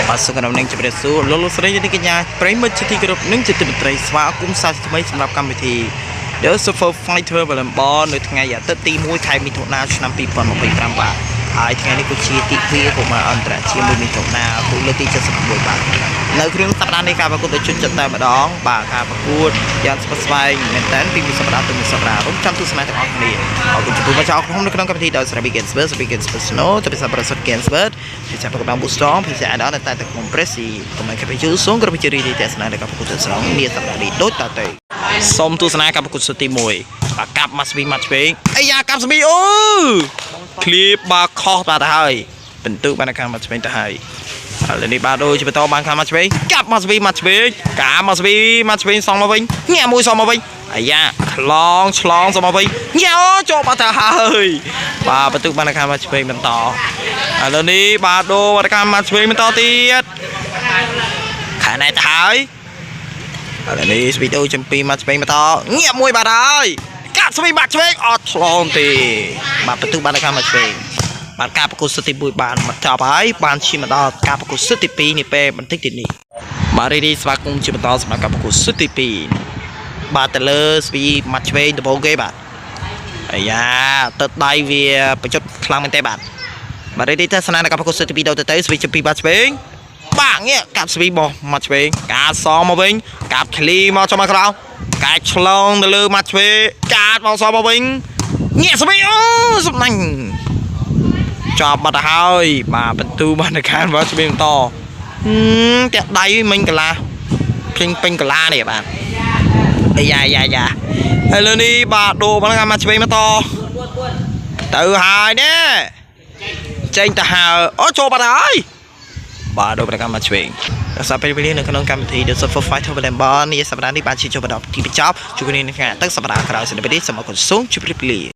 បាទសុខដំណឹងជម្រាបសួរលោកលោកស្រីនាងកញ្ញាប្រិយមិត្តជាទីគោរពនិងជាទីមេត្រីស្វាគមន៍សាស្ត្រថ្មីសម្រាប់កម្មវិធី The Super Fighter Volleyball នៅថ្ងៃអាទិត្យទី1ខែមិថុនាឆ្នាំ2025បាទហើយថ្ងៃនេះគឺជាទី2កុមារអន្តរជាតិ1មិថុនាគឺលើកទី71បាទនៅក្នុងសប្តាហ៍នេះការប្រកួតទៅជន់ចិត្តតែម្ដងបាទការប្រកួតយ៉ាងស្ពឹកស្វែងមែនតើពីមួយសប្តាហ៍ទៅមួយសប្តាហ៍រួមចាំទស្សនាទាំងអស់គ្នាអរគុណចំពោះមកចោលក្នុងនៅក្នុងកម្មវិធីដោយស្រី Begin Spurs Snow ទៅពិសាប្រសិទ្ធ Gain Spurs ពីចាប់ប្រកប Booster ពីចាដល់តែក្នុង Pressy កុំឲ្យគេជួយសូមគ្រប់ជារីទីទេសនានៃការប្រកួតទៅស្រងនេះសប្តាហ៍នេះដូចតទៅសូមទស្សនាការប្រកួតទី1បាទកាប់ Must Be Match វិញអាយ៉ាកាប់ស្មីអូឃ្លីបបាខុសបាទទៅហើយបន្ទុកបានការ Match វិញទៅហើយឥឡូវនេះបាទដូចជាបន្តបានខាង Match វិញកាប់ Must Be Match វិញកាប់ Must Be Match វិញសងមកវិញញាក់មួយសងមកវិញអាយ៉ាឆ្លងសងមកវិញញាក់អូចូលបាត់ទៅហើយបាទបន្ទុកបានខាង Match វិញបន្តឥឡូវនេះបាទដូរបានខាង Match វិញបន្តទៀតខាងណែទៅហើយឥឡូវនេះស្វីដូចំពី Match វិញបន្តញាក់មួយបាទហើយកាប់ស្វី Match វិញអត់ឆ្លងទេបាទបន្ទុកបានខាង Match វិញបានការប្រកួតសិតទី1បានមកចប់ហើយបានឈានមកដល់ការប្រកួតសិតទី2នេះពេលបន្តិចទៀតនេះបាទរីស្វាគមន៍ជាបន្តសម្រាប់ការប្រកួតសិតទី2បាទទៅលើស្វី Match វិញដំបូងគេបាទអាយ៉ាទឹកដៃវាបញ្ចុតខ្លាំងមែនទេបាទបាទរីទស្សនានៃការប្រកួតសិតទី2ដល់ទៅស្វីចំពី Match វិញបាទងាកកាប់ស្វីរបស់ Match វិញការសងមកវិញកាប់ឃ្លីមកចំមកក្រោមកាច់ឆ្លងទៅលើ Match វិញកាត់មកសងមកវិញងាកស្វីអូសំណាញ់ចប់បាត់ទៅហើយបាទបន្ទូបានទៅខាងវ៉ាស្វីបន្តតែដៃមិញកលាពេញកលានេះបាទអាយ៉ាឥឡូវនេះបាទដូរបានខាងមកឆ្វេងបន្តទៅហើយនេះចេញទៅហើយអូចូលបាត់ហើយបាទដូរបានខាងមកឆ្វេងដល់សាប់ពេលវេលានៅក្នុងកម្មវិធី The Super Fighter Volleyball នេះសប្តាហ៍នេះបានជាចុះបន្តទីបញ្ចប់ជួបគ្នានៅថ្ងៃអាទិត្យសប្តាហ៍ក្រោយសិនពីនេះសូមអរគុណសូមជម្រាបលា